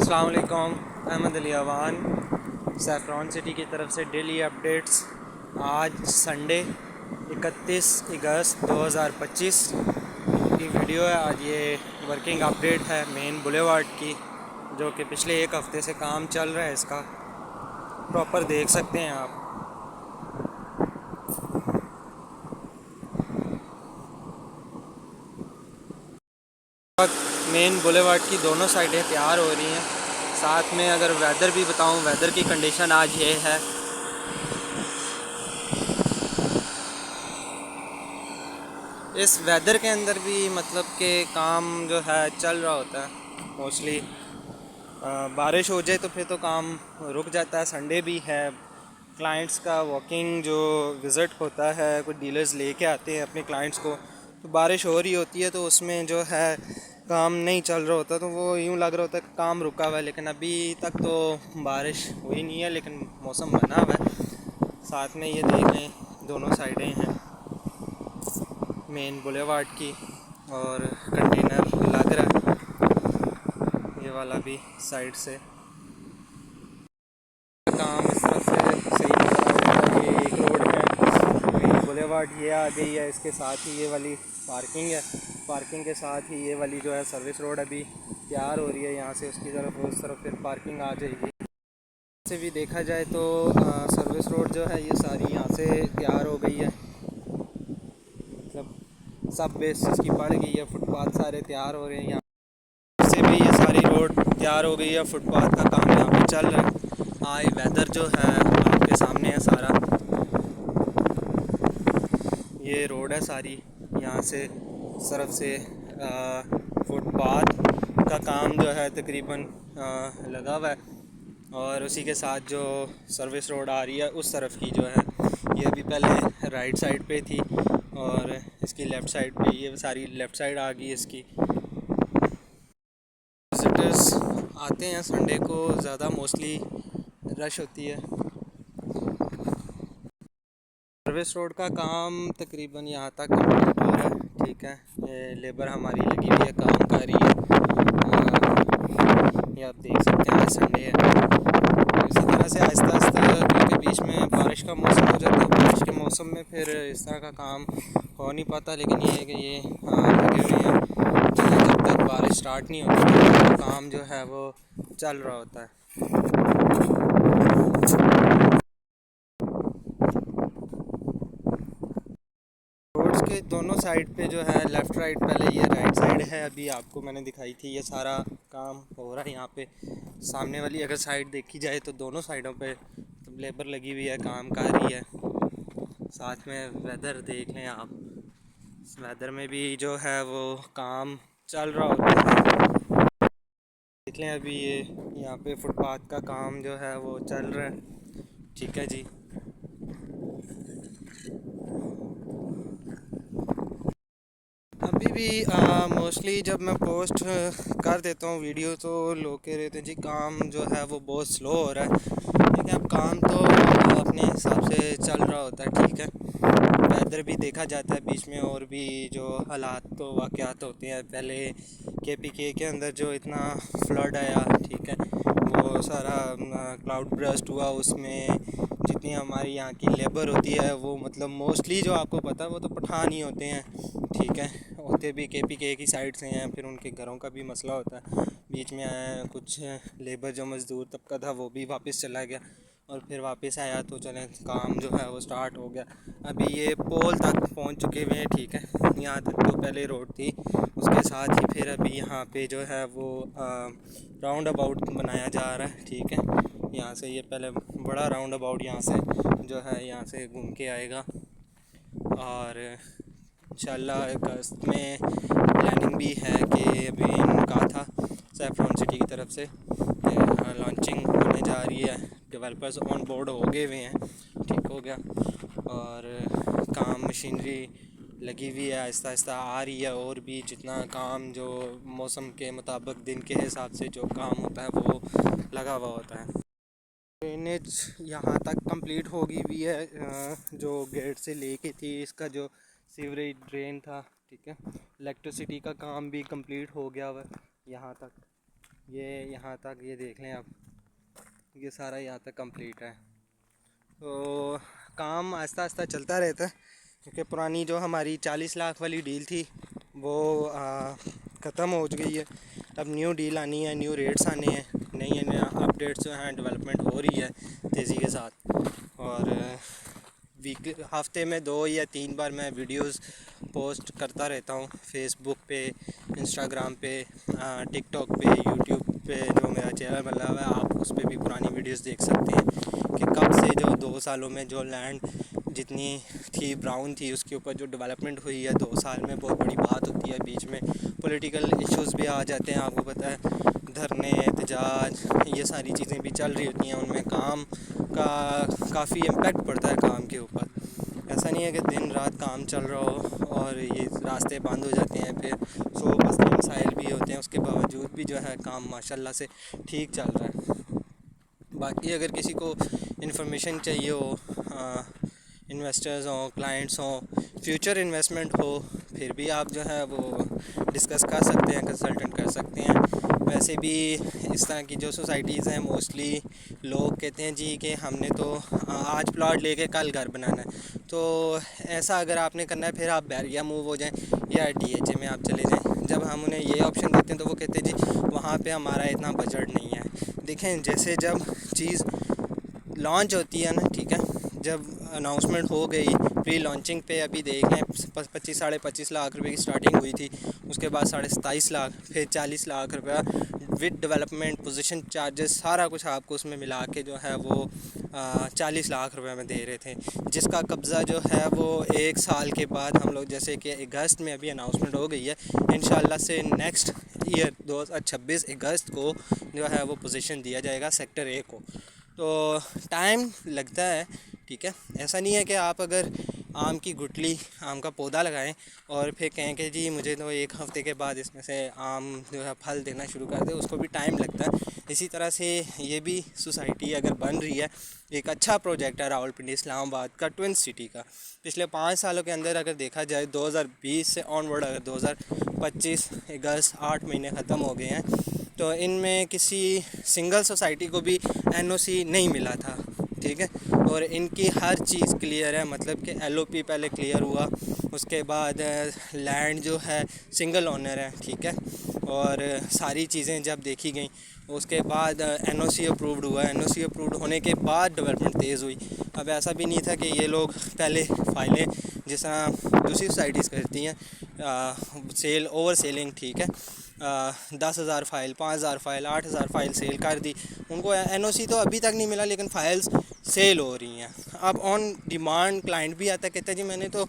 अस्सलाम वालेकुम। Ahmad Ali Awan saffron city की तरफ से डेली अपडेट्स। आज संडे 31 अगस्त 2025 की वीडियो है। आज ये वर्किंग अपडेट है मेन बुलेवार्ड की, जो कि पिछले एक हफ़्ते से काम चल रहा है। इसका प्रॉपर देख सकते हैं आप। मेन बुलेवार्ड की दोनों साइडें तैयार हो रही हैं। साथ में अगर वेदर भी बताऊं, वेदर की कंडीशन आज ये है। इस वेदर के अंदर भी मतलब कि काम जो है चल रहा होता है मोस्टली। बारिश हो जाए तो फिर तो काम रुक जाता है। संडे भी है, क्लाइंट्स का वॉकिंग जो विज़िट होता है, कुछ डीलर्स लेके आते हैं अपने क्लाइंट्स को, तो बारिश हो रही होती है तो उसमें जो है काम नहीं चल रहा होता, तो वो यूँ लग रहा होता है काम रुका हुआ है। लेकिन अभी तक तो बारिश हुई नहीं है, लेकिन मौसम बना हुआ है। साथ में ये देख लें, दोनों साइडें हैं मेन बुलेवार्ड की, और कंटेनर लग रहा है ये वाला भी साइड से। काम इस तरफ से सही नज़र आ रहा है। ये एक रोड है मेन बुलेवार्ड, ये आ गई है। इसके साथ ही ये वाली पार्किंग है। पार्किंग के साथ ही ये वाली जो है सर्विस रोड अभी तैयार हो रही है। यहाँ से उसकी तरफ, उस तरफ फिर पार्किंग आ जाएगी। से भी देखा जाए तो सर्विस रोड जो है ये सारी यहाँ से तैयार हो गई है। मतलब सब बेस इसकी बढ़ गई है। फुटपाथ सारे तैयार हो रहे हैं। यहाँ से भी ये सारी रोड तैयार हो गई है। फुटपाथ का काम यहाँ पे चल रहा है। आज वेदर जो है आपके सामने है सारा। ये रोड है सारी, यहाँ से सरफ से फुटपाथ का काम जो है तकरीबन लगा हुआ है। और उसी के साथ जो सर्विस रोड आ रही है उस तरफ की जो है, ये अभी पहले राइट साइड पे थी और इसकी लेफ़्ट साइड पे, ये सारी लेफ़्ट साइड आ गई इसकी। विजिटर्स आते हैं संडे को, ज़्यादा मोस्टली रश होती है। सर्विस रोड का काम तकरीबन यहाँ तक कंप्लीट हो रहा है। ठीक है, ये लेबर हमारी लगी हुई है, काम कर रही है। ये आप देख सकते हैं संडे है। इसी तरह से आहिस्ता आहिस्ता, क्योंकि बीच में बारिश का मौसम हो जाता है, बारिश के मौसम में फिर इस तरह का काम हो नहीं पाता। लेकिन ये है कि ये लगे हुए हैं, जब तक बारिश स्टार्ट नहीं होती तो काम जो है वो चल रहा होता है। रोड्स के दोनों साइड पे जो है लेफ़्ट राइट, पहले ये राइट साइड है अभी आपको मैंने दिखाई थी, ये सारा काम हो रहा है यहाँ पे। सामने वाली अगर साइड देखी जाए तो दोनों साइडों पे तो लेबर लगी हुई है, काम कर रही है। साथ में वेदर देख लें आप, इस वेदर में भी जो है वो काम चल रहा होता है। देख लें अभी ये यहाँ पे फुटपाथ का काम जो है वो चल रहा है। ठीक है जी। अभी भी मोस्टली जब मैं पोस्ट कर देता हूँ वीडियो, तो लोग कह रहे थे जी काम जो है वो बहुत स्लो हो रहा है। लेकिन अब काम तो अपने हिसाब से चल रहा होता है। ठीक है, वेदर भी देखा जाता है बीच में, और भी जो हालात तो वाक़यात होते हैं। पहले के अंदर जो इतना फ्लड आया, ठीक है, वो सारा क्लाउड ब्रस्ट हुआ, उसमें जितनी हमारी यहाँ की लेबर होती है वो मतलब मोस्टली जो आपको पता है वो तो पठान ही होते हैं। ठीक है, होते भी के की साइड से हैं, फिर उनके घरों का भी मसला होता है। बीच में आया कुछ लेबर जो मज़दूर तबका था वो भी वापस चला गया, और फिर वापस आया तो चलें काम जो है वो स्टार्ट हो गया। अभी ये पोल तक पहुंच चुके हुए हैं। ठीक है, यहाँ तक तो पहले रोड थी, उसके साथ ही फिर अभी यहाँ पे जो है वो राउंड अबाउट बनाया जा रहा है। ठीक है, यहाँ से ये पहले बड़ा राउंड अबाउट यहाँ से जो है यहाँ से घूम के आएगा, और इंशाल्लाह अगस्त में प्लानिंग भी है कि अभी कहा था सैफरॉन सिटी की तरफ से लॉन्चिंग होने जा रही है। डेवलपर्स ऑन बोर्ड हो गए हुए हैं, ठीक हो गया, और काम मशीनरी लगी हुई है, आहिस्ता आहिस्ता आ रही है। और भी जितना काम जो मौसम के मुताबिक दिन के हिसाब से जो काम होता है वो लगा हुआ होता है। ड्रेनेज यहाँ तक कंप्लीट होगी हुई है, जो गेट से लेके थी इसका जो सीवरेज ड्रेन था। ठीक है, इलेक्ट्रिसिटी का काम भी कंप्लीट हो गया हुआ यहाँ तक। ये यहाँ तक ये देख लें आप, ये सारा यहाँ तक कंप्लीट है। तो काम आस्ता आस्ता चलता रहता है, क्योंकि पुरानी जो हमारी 40 लाख वाली डील थी वो ख़त्म हो गई है। अब न्यू डील आनी है, न्यू रेट्स आने हैं, नई नई अपडेट्स जो हैं डेवलपमेंट हो रही है तेज़ी के साथ। और वीक हफ्ते में 2 या 3 बार मैं वीडियोस पोस्ट करता रहता हूँ फेसबुक पे, इंस्टाग्राम पे, टिकटॉक पे, यूट्यूब पे जो मेरा चैनल बना हुआ है, आप उस पर भी पुरानी वीडियोस देख सकते हैं कि कब से जो 2 सालों में जो लैंड जितनी थी ब्राउन थी उसके ऊपर जो डेवलपमेंट हुई है 2 साल में। बहुत बड़ी बात होती है, बीच में पॉलिटिकल इश्यूज भी आ जाते हैं, आपको पता है, धरने, एहतजाज, ये सारी चीज़ें भी चल रही होती हैं, उनमें काम का काफ़ी इम्पेक्ट पड़ता है काम के ऊपर। ऐसा नहीं है कि दिन रात काम चल रहा हो और ये रास्ते बंद हो जाते हैं, फिर 100 मसले मसाइल भी होते हैं, उसके बावजूद भी जो है काम माशाल्लाह से ठीक चल रहा है। बाकी अगर किसी को इन्फॉर्मेशन चाहिए हो, इन्वेस्टर्स हों, क्लाइंट्स हों, फ्यूचर इन्वेस्टमेंट हो, फिर भी आप जो है वो डिस्कस कर सकते हैं, कंसल्टेंट कर सकते हैं। वैसे भी इस तरह की जो सोसाइटीज़ हैं मोस्टली लोग कहते हैं जी कि हमने तो आज प्लॉट लेके कल घर बनाना है। तो ऐसा अगर आपने करना है फिर आप बैरिया मूव हो जाएं या DHA में आप चले जाएं। जब हम उन्हें ये ऑप्शन देते हैं तो वो कहते हैं जी वहाँ पे हमारा इतना बजट नहीं है। देखें, जैसे जब चीज़ लॉन्च होती है ना, ठीक है, जब अनाउंसमेंट हो गई प्री लॉन्चिंग पे, अभी देख लें 25-25.5 लाख रुपए की स्टार्टिंग हुई थी, उसके बाद 27.5 लाख, फिर 40 लाख रुपया विद डेवलपमेंट, पोजीशन चार्जेस, सारा कुछ आपको उसमें मिला के जो है वो 40 लाख रुपए में दे रहे थे, जिसका कब्ज़ा जो है वो 1 साल के बाद हम लोग, जैसे कि अगस्त में अभी अनाउंसमेंट हो गई है, इंशाल्लाह से नेक्स्ट ईयर 2026 अगस्त को जो है वो पोजीशन दिया जाएगा सेक्टर A को। तो टाइम लगता है, ठीक है। ऐसा नहीं है कि आप अगर आम की गुठली, आम का पौधा लगाएं और फिर कहें कि जी मुझे तो 1 हफ़्ते के बाद इसमें से आम जो है फल देना शुरू कर दे, उसको भी टाइम लगता है। इसी तरह से ये भी सोसाइटी अगर बन रही है, एक अच्छा प्रोजेक्ट है रावलपिंडी इस्लामाबाद का, ट्विन सिटी का। पिछले 5 सालों के अंदर अगर देखा जाए 2020 से ऑनवर्ड, अगर 2025 अगस्त 8 महीने ख़त्म हो गए हैं, तो इनमें किसी सिंगल सोसाइटी को भी NOC नहीं मिला था, ठीक है। और इनकी हर चीज़ क्लियर है, मतलब कि LOP पहले क्लियर हुआ, उसके बाद लैंड जो है सिंगल ओनर है, ठीक है। और सारी चीज़ें जब देखी गई उसके बाद NOC अप्रूव्ड हुआ, NOC अप्रूव्ड होने के बाद डेवलपमेंट तेज़ हुई। अब ऐसा भी नहीं था कि ये लोग पहले फाइलें जिस तरह दूसरी सोसाइटीज़ करती हैं, सेल ओवर सेलिंग, ठीक है, 10,000 फ़ाइल, 5,000 फ़ाइल, 8,000 फ़ाइल सेल कर दी, उनको NOC तो अभी तक नहीं मिला, लेकिन फ़ाइल्स सेल हो रही हैं। अब ऑन डिमांड क्लाइंट भी आता है, कहता है जी मैंने तो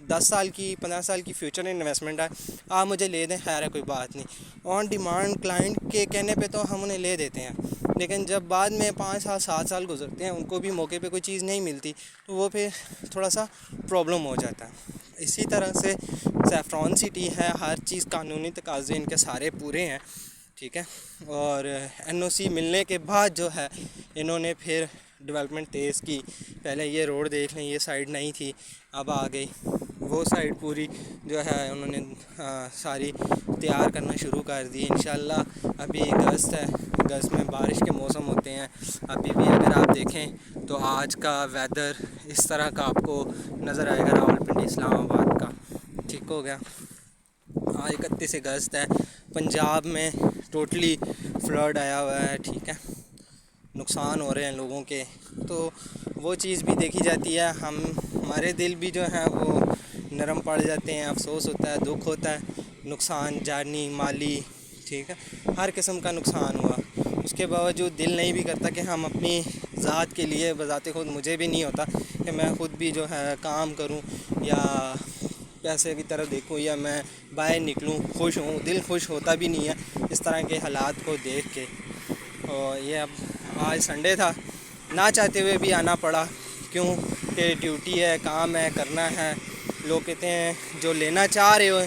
10 साल की 15 साल की फ्यूचर इन्वेस्टमेंट है, आप मुझे ले दें, खैर है कोई बात नहीं। ऑन डिमांड क्लाइंट के कहने पे तो हम उन्हें ले देते हैं, लेकिन जब बाद में 5 साल 7 साल गुजरते हैं, उनको भी मौके पे कोई चीज़ नहीं मिलती, तो वो फिर थोड़ा सा प्रॉब्लम हो जाता है। इसी तरह से सैफ्रॉन सिटी है, हर चीज़ कानूनी तकाज़े इनके सारे पूरे हैं, ठीक है। और NOC मिलने के बाद जो है इन्होंने फिर डेवलपमेंट तेज़ की। पहले ये रोड देख लें, ये साइड नहीं थी, अब आ गई, वो साइड पूरी जो है उन्होंने सारी तैयार करना शुरू कर दी। इंशाल्लाह अभी अगस्त है, अगस्त में बारिश के मौसम होते हैं। अभी भी अगर आप देखें तो आज का वेदर इस तरह का आपको नज़र आएगा रावलपिंडी इस्लामाबाद का, ठीक हो गया। आज 31 अगस्त है, पंजाब में टोटली फ्लड आया हुआ है, ठीक है, नुकसान हो रहे हैं लोगों के, तो वो चीज़ भी देखी जाती है। हमारे दिल भी जो है वो नरम पड़ जाते हैं, अफसोस होता है, दुख होता है, नुकसान जानी माली, ठीक है, हर किस्म का नुकसान हुआ। उसके बावजूद दिल नहीं भी करता कि हम अपनी ज़ात के लिए, बज़ाते खुद मुझे भी नहीं होता कि मैं ख़ुद भी जो है काम करूं या पैसे की तरफ देखूं या मैं बाहर निकलूं, खुश हूं, दिल खुश होता भी नहीं है इस तरह के हालात को देख के। और ये अब आज संडे था, ना चाहते हुए भी आना पड़ा, क्यों कि ड्यूटी है, काम है, करना है। लोग कहते हैं जो लेना चाह रहे हो,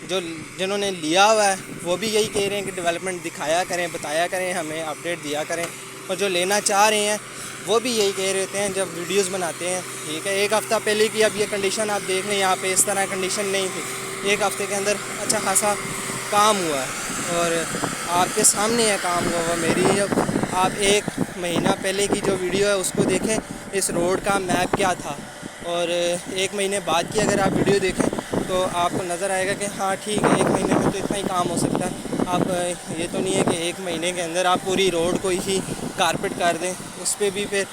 जो जिन्होंने लिया हुआ है वो भी यही कह रहे हैं कि डेवलपमेंट दिखाया करें, बताया करें, हमें अपडेट दिया करें। और जो लेना चाह रहे हैं वो भी यही कह रहे हैं जब वीडियोस बनाते हैं, ठीक है। 1 हफ़्ता पहले की अब ये कंडीशन आप देख लें, यहाँ पे इस तरह कंडीशन नहीं थी, 1 हफ़्ते के अंदर अच्छा खासा काम हुआ है। और आपके सामने है काम हुआ हुआ। मेरी अब आप एक महीना पहले की जो वीडियो है उसको देखें, इस रोड का मैप क्या था, और एक महीने बाद की अगर आप वीडियो देखें तो आपको नज़र आएगा कि हाँ ठीक है, एक महीने में तो इतना ही काम हो सकता है। आप ये तो नहीं है कि एक महीने के अंदर आप पूरी रोड को ही कारपेट कर दें, उस पर भी फिर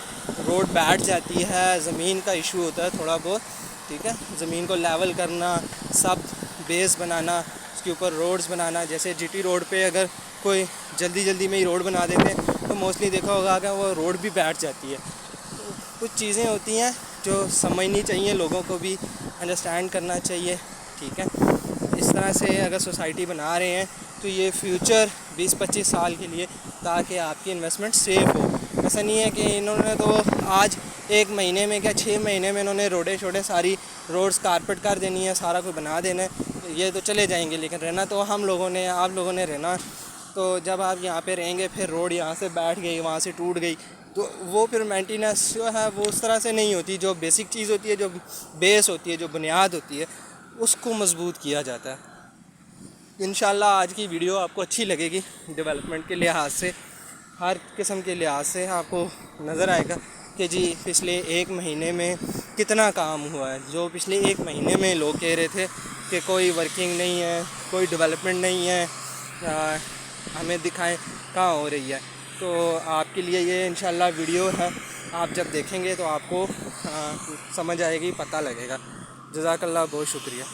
रोड बैठ जाती है, ज़मीन का इशू होता है थोड़ा बहुत, ठीक है। ज़मीन को लेवल करना, सब बेस बनाना, उसके ऊपर रोड्स बनाना। जैसे जीटी रोड पे अगर कोई जल्दी जल्दी में ही रोड बना देते हैं तो मोस्टली देखा होगा कि वो रोड भी बैठ जाती है। तो कुछ चीज़ें होती हैं जो समझनी चाहिए, लोगों को भी अंडरस्टैंड करना चाहिए, ठीक है। इस तरह से अगर सोसाइटी बना रहे हैं तो ये फ्यूचर 20-25 साल के लिए, ताकि आपकी इन्वेस्टमेंट सेफ़ हो। ऐसा नहीं है कि इन्होंने तो आज एक महीने में क्या 6 महीने में इन्होंने रोडें शोडें सारी रोड्स कारपेट कर देनी है, सारा कुछ बना देना है, ये तो चले जाएंगे। लेकिन रहना तो हम लोगों ने, आप लोगों ने रहना। तो जब आप यहाँ पे रहेंगे, फिर रोड यहाँ से बैठ गई, वहाँ से टूट गई, तो वो फिर मेंटेनेंस जो है वो उस तरह से नहीं होती। जो बेसिक चीज़ होती है, जो बेस होती है, जो बुनियाद होती है, उसको मजबूत किया जाता है। इंशाल्लाह आज की वीडियो आपको अच्छी लगेगी। डेवलपमेंट के लिहाज से, हर किस्म के लिहाज से आपको नज़र आएगा कि जी पिछले एक महीने में कितना काम हुआ है। जो पिछले एक महीने में लोग कह रहे थे कि कोई वर्किंग नहीं है, कोई डेवलपमेंट नहीं है, हमें दिखाएं कहाँ हो रही है। तो आपके लिए ये इंशाल्लाह वीडियो है, आप जब देखेंगे तो आपको समझ आएगी, पता लगेगा। जज़ाकल्लाह, बहुत शुक्रिया।